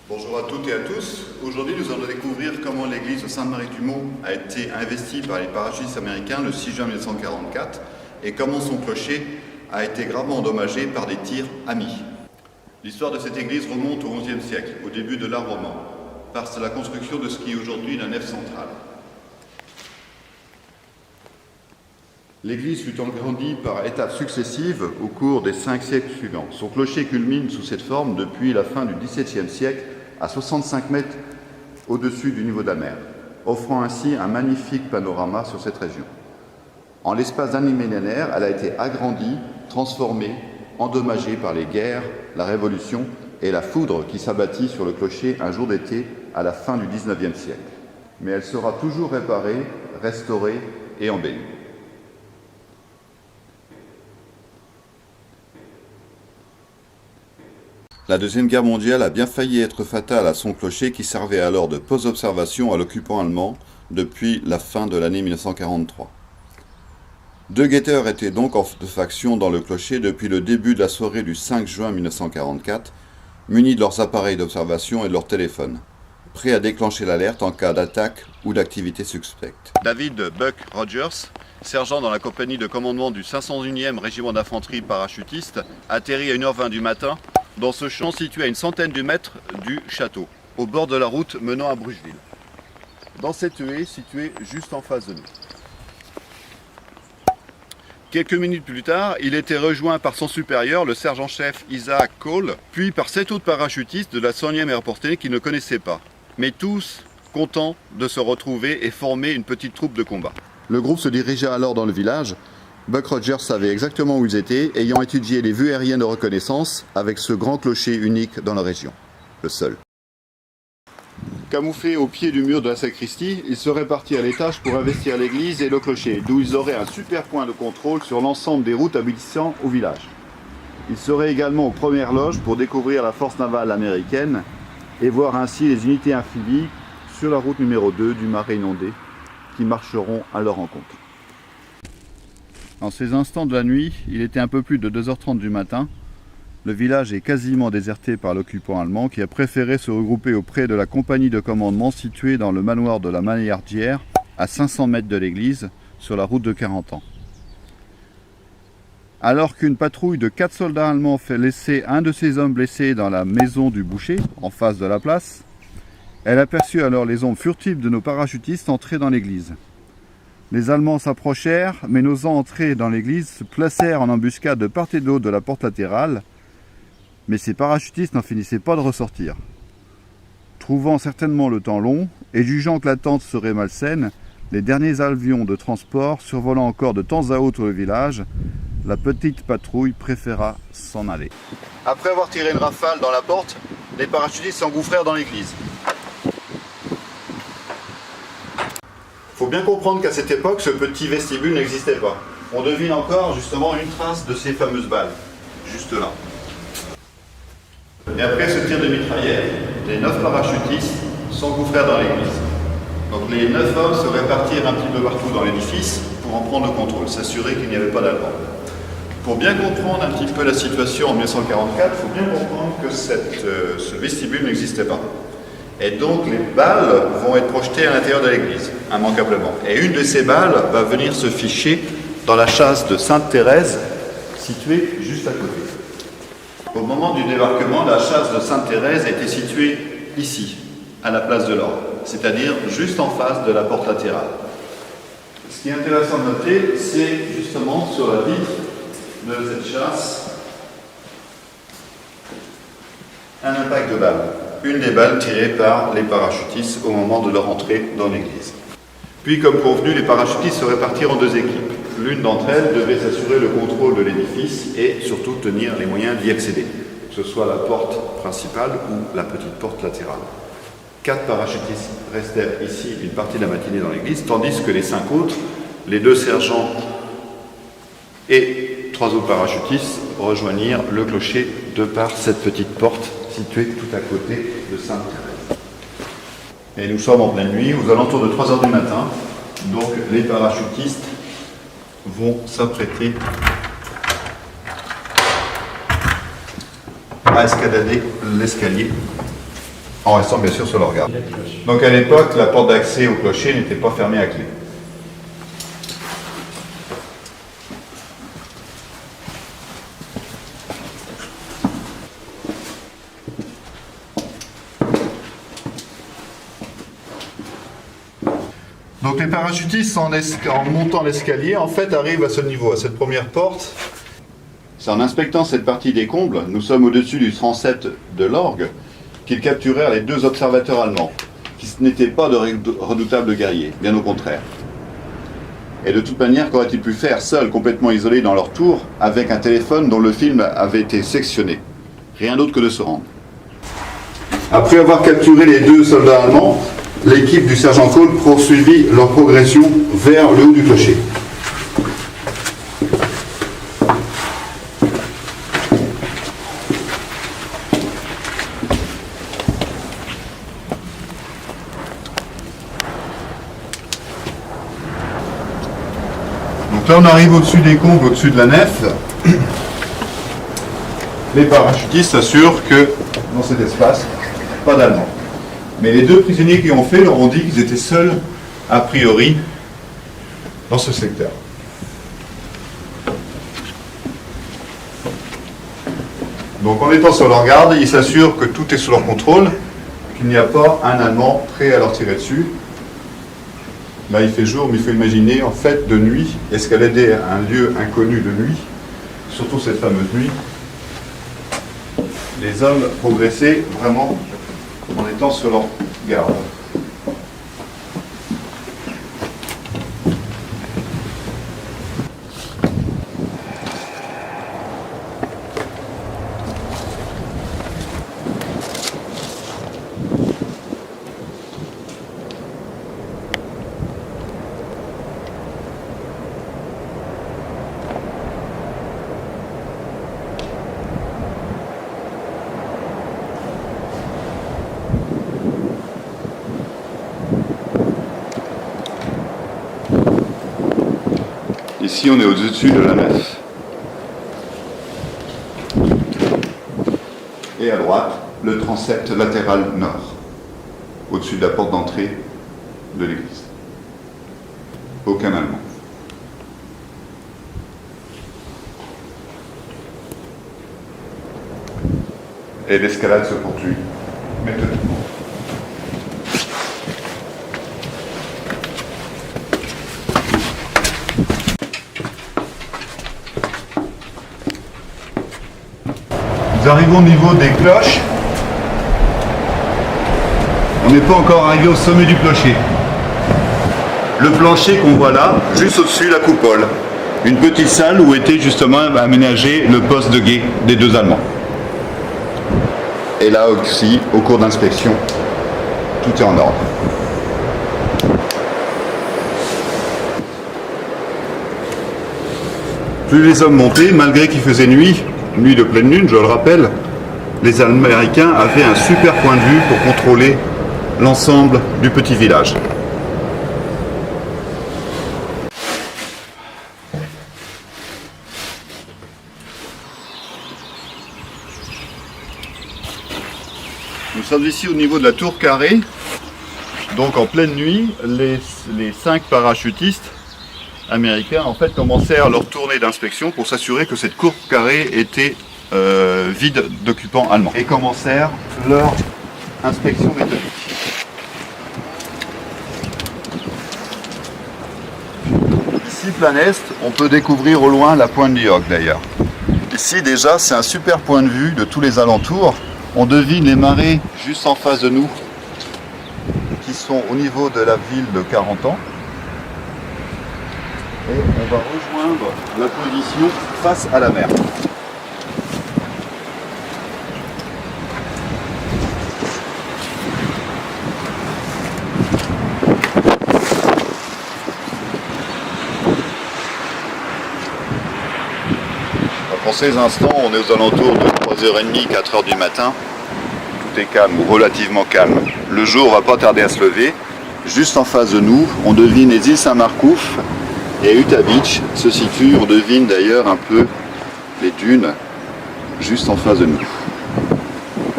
Bonjour à toutes et à tous. Aujourd'hui, nous allons découvrir comment l'église de Sainte-Marie-du-Mont a été investie par les parachutistes américains le 6 juin 1944 et comment son clocher a été gravement endommagé par des tirs amis. L'histoire de cette église remonte au XIe siècle, au début de l'art roman, par la construction de ce qui est aujourd'hui la nef centrale. L'église fut agrandie par étapes successives au cours des 5 siècles suivants. Son clocher culmine sous cette forme depuis la fin du XVIIe siècle à 65 mètres au-dessus du niveau de la mer, offrant ainsi un magnifique panorama sur cette région. En l'espace d'un millénaire, elle a été agrandie, transformée, endommagée par les guerres, la Révolution et la foudre qui s'abattit sur le clocher un jour d'été à la fin du XIXe siècle. Mais elle sera toujours réparée, restaurée et embellie. La Deuxième Guerre mondiale a bien failli être fatale à son clocher qui servait alors de poste d'observation à l'occupant allemand depuis la fin de l'année 1943. 2 guetteurs étaient donc en faction dans le clocher depuis le début de la soirée du 5 juin 1944, munis de leurs appareils d'observation et de leurs téléphones, prêts à déclencher l'alerte en cas d'attaque ou d'activité suspecte. David Buck Rogers, sergent dans la compagnie de commandement du 501e régiment d'infanterie parachutiste, atterrit à 1h20 du matin dans ce champ situé à une centaine de mètres du château, au bord de la route menant à Brucheville, dans cette haie située juste en face de nous. Quelques minutes plus tard, il était rejoint par son supérieur, le sergent-chef Isaac Cole, puis par 7 autres parachutistes de la 101e Air Force qu'il ne connaissait pas, mais tous contents de se retrouver et former une petite troupe de combat. Le groupe se dirigea alors dans le village. Buck Rogers savait exactement où ils étaient, ayant étudié les vues aériennes de reconnaissance avec ce grand clocher unique dans la région, le seul. Camouflés au pied du mur de la sacristie, ils seraient partis à l'étage pour investir l'église et le clocher, d'où ils auraient un super point de contrôle sur l'ensemble des routes aboutissant au village. Ils seraient également aux premières loges pour découvrir la force navale américaine et voir ainsi les unités amphibies sur la route numéro 2 du Marais inondé qui marcheront à leur rencontre. En ces instants de la nuit, il était un peu plus de 2h30 du matin. Le village est quasiment déserté par l'occupant allemand qui a préféré se regrouper auprès de la compagnie de commandement située dans le manoir de la Maillardière, à 500 mètres de l'église, sur la route de 40 ans. Alors qu'une patrouille de 4 soldats allemands fait laisser un de ses hommes blessés dans la maison du boucher, en face de la place, elle aperçut alors les ombres furtives de nos parachutistes entrer dans l'église. Les Allemands s'approchèrent, mais n'osant entrer dans l'église, se placèrent en embuscade de part et d'autre de la porte latérale, mais ces parachutistes n'en finissaient pas de ressortir. Trouvant certainement le temps long, et jugeant que l'attente serait malsaine, les derniers avions de transport survolant encore de temps à autre le village, la petite patrouille préféra s'en aller. Après avoir tiré une rafale dans la porte, les parachutistes s'engouffrèrent dans l'église. Il faut bien comprendre qu'à cette époque, ce petit vestibule n'existait pas. On devine encore justement une trace de ces fameuses balles, juste là. Et après ce tir de mitraillette, les 9 parachutistes s'engouffrèrent dans l'église. Donc les 9 hommes se répartirent un petit peu partout dans l'édifice pour en prendre le contrôle, s'assurer qu'il n'y avait pas d'Allemands. Pour bien comprendre un petit peu la situation en 1944, il faut bien comprendre que ce vestibule n'existait pas. Et donc les balles vont être projetées à l'intérieur de l'église, immanquablement. Et une de ces balles va venir se ficher dans la châsse de Sainte-Thérèse, située juste à côté. Au moment du débarquement, la châsse de Sainte-Thérèse était située ici, à la place de l'Ordre, c'est-à-dire juste en face de la porte latérale. Ce qui est intéressant de noter, c'est justement sur la vitre de cette châsse, un impact de balle. Une des balles tirées par les parachutistes au moment de leur entrée dans l'église. Puis, comme convenu, les parachutistes se répartirent en 2 équipes. L'une d'entre elles devait s'assurer le contrôle de l'édifice et surtout tenir les moyens d'y accéder, que ce soit la porte principale ou la petite porte latérale. 4 parachutistes restèrent ici une partie de la matinée dans l'église, tandis que les 5 autres, les 2 sergents et 3 autres parachutistes, rejoignirent le clocher de par cette petite porte située tout à côté de Sainte-Thérèse. Et nous sommes en pleine nuit, aux alentours de 3h du matin, donc les parachutistes vont s'apprêter à escalader l'escalier en restant bien sûr sur leur garde. Donc à l'époque, la porte d'accès au clocher n'était pas fermée à clé. Donc les parachutistes, en montant l'escalier, en fait, arrivent à ce niveau, à cette première porte. C'est en inspectant cette partie des combles, nous sommes au-dessus du transept de l'orgue, qu'ils capturèrent les 2 observateurs allemands, qui n'étaient pas de redoutables guerriers, bien au contraire. Et de toute manière, qu'auraient-ils pu faire, seuls, complètement isolés dans leur tour, avec un téléphone dont le film avait été sectionné? Rien d'autre que de se rendre. Après avoir capturé les 2 soldats allemands, l'équipe du sergent Cole poursuivit leur progression vers le haut du clocher. Donc là on arrive au-dessus des combles, au-dessus de la nef. Les parachutistes s'assurent que dans cet espace, pas d'Allemands. Mais les 2 prisonniers qui ont fait leur ont dit qu'ils étaient seuls, a priori, dans ce secteur. Donc en étant sur leur garde, ils s'assurent que tout est sous leur contrôle, qu'il n'y a pas un Allemand prêt à leur tirer dessus. Là il fait jour, mais il faut imaginer en fait de nuit, escalader à un lieu inconnu de nuit, surtout cette fameuse nuit, les hommes progressaient vraiment en étant sur leur garde. Ici, on est au-dessus de la nef. Et à droite, le transept latéral nord, au-dessus de la porte d'entrée de l'église. Aucun Allemand. Et l'escalade se poursuit méthodiquement. Nous arrivons au niveau des cloches. On n'est pas encore arrivé au sommet du clocher. Le plancher qu'on voit là, juste au-dessus, la coupole. Une petite salle où était justement aménagé le poste de guet des 2 Allemands. Et là aussi, au cours d'inspection, tout est en ordre. Plus les hommes montaient, malgré qu'il faisait nuit de pleine lune, je le rappelle, les Américains avaient un super point de vue pour contrôler l'ensemble du petit village. Nous sommes ici au niveau de la tour carrée. Donc en pleine nuit, les 5 parachutistes américains en fait commencèrent leur tournée d'inspection pour s'assurer que cette cour carrée était vide d'occupants allemands et commencèrent leur inspection méthodique. Ici, plein est, on peut découvrir au loin la pointe du Hoc d'ailleurs. Ici déjà, c'est un super point de vue de tous les alentours. On devine les marais juste en face de nous qui sont au niveau de la ville de Carentan. Et on va rejoindre la position face à la mer. En ces instants, on est aux alentours de 3h30, 4h du matin. Tout est calme, ou relativement calme. Le jour va pas tarder à se lever. Juste en face de nous, on devine les îles Saint-Marcouf et Utah Beach se situe, on devine d'ailleurs un peu les dunes juste en face de nous.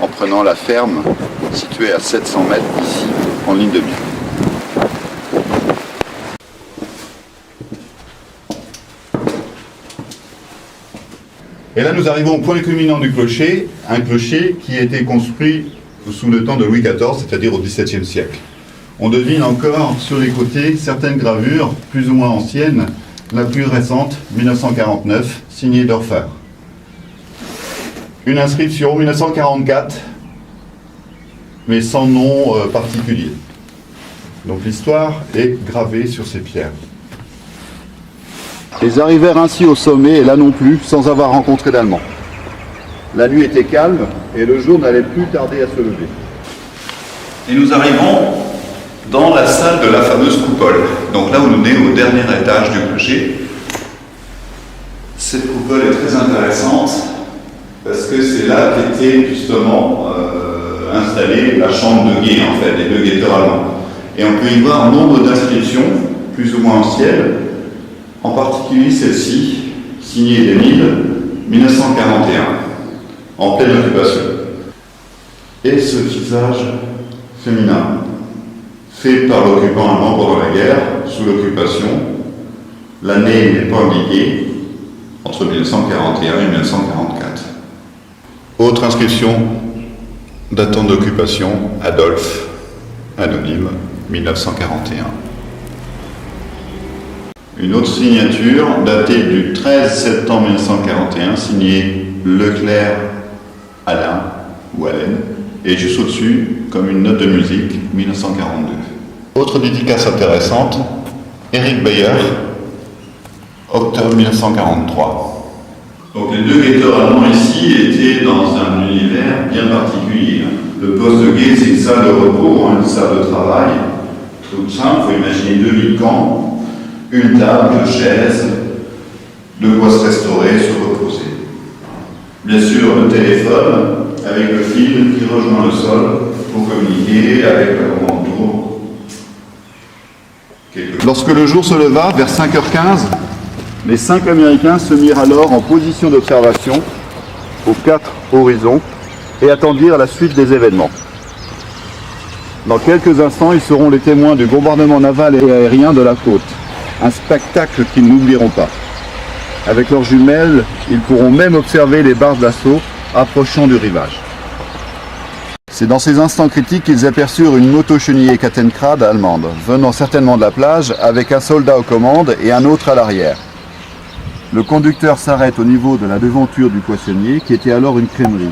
En comprenant la ferme située à 700 mètres ici, en ligne de mire. Et là, nous arrivons au point culminant du clocher, un clocher qui a été construit sous le temps de Louis XIV, c'est-à-dire au XVIIe siècle. On devine encore sur les côtés certaines gravures, plus ou moins anciennes, la plus récente, 1949, signée Dorfer. Une inscription, 1944, mais sans nom particulier. Donc l'histoire est gravée sur ces pierres. Ils arrivèrent ainsi au sommet, et là non plus, sans avoir rencontré d'Allemands. La nuit était calme, et le jour n'allait plus tarder à se lever. Et nous arrivons dans la salle de la fameuse coupole. Donc là, on est au dernier étage du clocher. Cette coupole est très intéressante, parce que c'est là qu'était justement installée la chambre de guet, en fait, des deux guetteurs allemands. Et on peut y voir nombre d'inscriptions, plus ou moins anciennes, en particulier celle-ci, signée d'Émile, 1941, en pleine occupation. Et ce visage féminin, fait par l'occupant allemand pendant la guerre, sous l'occupation, l'année n'est pas indiquée, entre 1941 et 1944. Autre inscription datant d'occupation, Adolphe, anonyme, 1941. Une autre signature datée du 13 septembre 1941, signée Leclerc Alain, ou Allen, et juste au-dessus, comme une note de musique, 1942. Autre dédicace intéressante, Eric Bayer, octobre 1943. Donc les deux guetteurs allemands ici étaient dans un univers bien particulier. Le poste de guet, c'est une salle de repos, une salle de travail, tout simple, il faut imaginer deux lits de camp, une table, deux chaises, de quoi se restaurer, se reposer. Bien sûr, le téléphone, avec le fil qui rejoint le sol pour communiquer avec la commande tour. Lorsque le jour se leva, vers 5h15, les 5 Américains se mirent alors en position d'observation aux 4 horizons et attendirent la suite des événements. Dans quelques instants, ils seront les témoins du bombardement naval et aérien de la côte. Un spectacle qu'ils n'oublieront pas. Avec leurs jumelles, ils pourront même observer les barres d'assaut approchant du rivage. C'est dans ces instants critiques qu'ils aperçurent une moto-chenillée Kattencrad allemande, venant certainement de la plage, avec un soldat aux commandes et un autre à l'arrière. Le conducteur s'arrête au niveau de la devanture du poissonnier, qui était alors une crèmerie.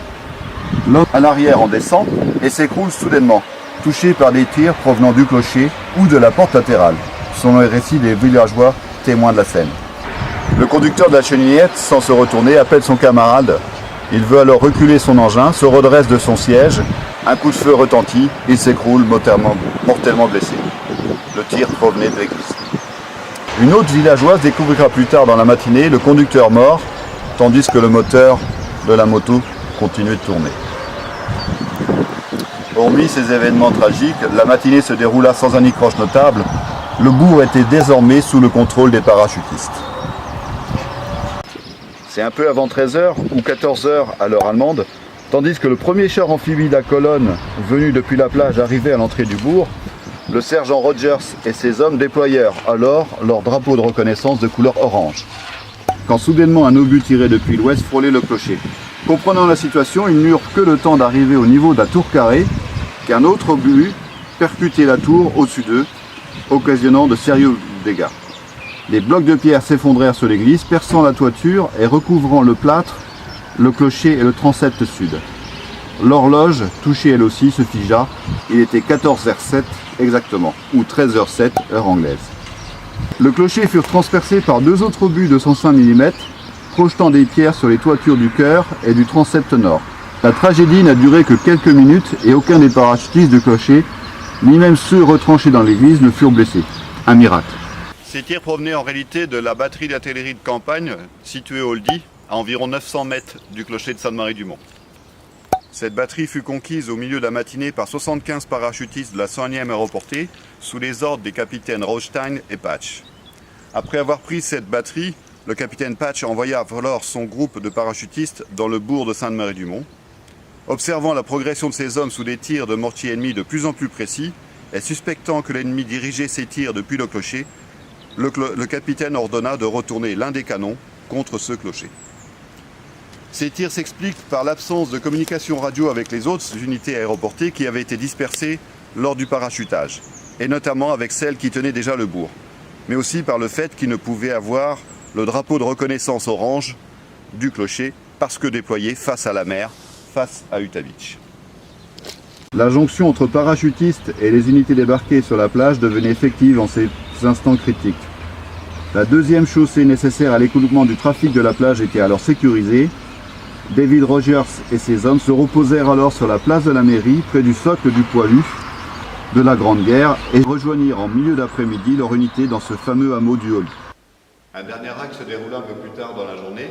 L'autre à l'arrière en descend et s'écroule soudainement, touché par des tirs provenant du clocher ou de la porte latérale, selon les récits des villageois témoins de la scène. Le conducteur de la chenillette, sans se retourner, appelle son camarade. Il veut alors reculer son engin, se redresse de son siège. Un coup de feu retentit, il s'écroule mortellement blessé. Le tir provenait de l'église. Une autre villageoise découvrira plus tard dans la matinée le conducteur mort, tandis que le moteur de la moto continuait de tourner. Hormis ces événements tragiques, la matinée se déroula sans anicroche notable. Le bourg était désormais sous le contrôle des parachutistes. C'est un peu avant 13h ou 14h à l'heure allemande, tandis que le premier char amphibie de la colonne venu depuis la plage arrivait à l'entrée du bourg. Le sergent Rogers et ses hommes déployèrent alors leur drapeau de reconnaissance de couleur orange. Quand soudainement un obus tiré depuis l'ouest frôlait le clocher. Comprenant la situation, ils n'eurent que le temps d'arriver au niveau de la tour carrée, qu'un autre obus percutait la tour au-dessus d'eux, occasionnant de sérieux dégâts. Les blocs de pierre s'effondraient sur l'église, perçant la toiture et recouvrant le plâtre, le clocher et le transept sud. L'horloge, touchée elle aussi, se figea. Il était 14h07 exactement, ou 13h07 heure anglaise. Le clocher fut transpercé par deux autres obus de 105 mm, projetant des pierres sur les toitures du chœur et du transept nord. La tragédie n'a duré que quelques minutes et aucun des parachutistes du clocher, ni même ceux retranchés dans l'église, ne furent blessés. Un miracle. Ces tirs provenaient en réalité de la batterie d'artillerie de campagne située au Ldi, à environ 900 mètres du clocher de Sainte-Marie-du-Mont. Cette batterie fut conquise au milieu de la matinée par 75 parachutistes de la 101e aéroportée, sous les ordres des capitaines Rothstein et Patch. Après avoir pris cette batterie, le capitaine Patch envoya alors son groupe de parachutistes dans le bourg de Sainte-Marie-du-Mont. Observant la progression de ces hommes sous des tirs de mortier ennemi de plus en plus précis, et suspectant que l'ennemi dirigeait ses tirs depuis le clocher, le capitaine ordonna de retourner l'un des canons contre ce clocher. Ces tirs s'expliquent par l'absence de communication radio avec les autres unités aéroportées qui avaient été dispersées lors du parachutage, et notamment avec celles qui tenaient déjà le bourg, mais aussi par le fait qu'ils ne pouvaient avoir le drapeau de reconnaissance orange du clocher parce que déployé face à la mer, face à Utavić. La jonction entre parachutistes et les unités débarquées sur la plage devenait effective en ces instants critiques. La deuxième chaussée nécessaire à l'écoulement du trafic de la plage était alors sécurisée. David Rogers et ses hommes se reposèrent alors sur la place de la mairie, près du socle du poilu de la Grande Guerre, et rejoignirent en milieu d'après-midi leur unité dans ce fameux hameau du Holi. Un dernier acte se déroula un peu plus tard dans la journée.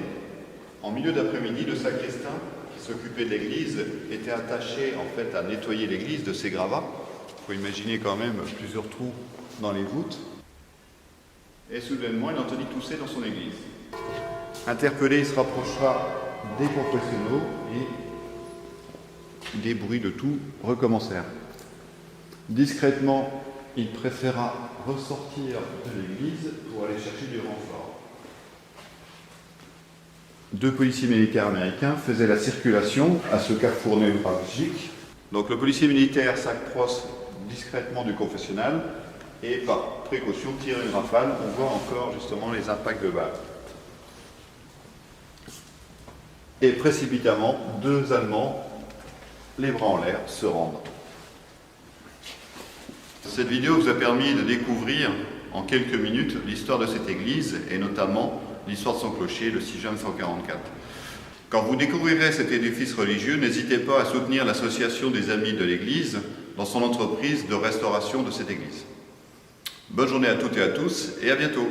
En milieu d'après-midi, le sacristain qui s'occupait de l'église était attaché en fait à nettoyer l'église de ses gravats. Il faut imaginer quand même plusieurs trous dans les voûtes. Et soudainement, il entendit tousser dans son église. Interpellé, il se rapprocha des confessionnaux et des bruits de tout recommencèrent. Discrètement, il préféra ressortir de l'église pour aller chercher du renfort. 2 policiers militaires américains faisaient la circulation à ce carrefour névralgique. Donc le policier militaire s'approche discrètement du confessionnal et par précaution tire une rafale. On voit encore justement les impacts de balles. Et précipitamment, 2 Allemands, les bras en l'air, se rendent. Cette vidéo vous a permis de découvrir en quelques minutes l'histoire de cette église et notamment l'histoire de son clocher le 6 juin 1944. Quand vous découvrirez cet édifice religieux, n'hésitez pas à soutenir l'association des Amis de l'Église dans son entreprise de restauration de cette église. Bonne journée à toutes et à tous et à bientôt.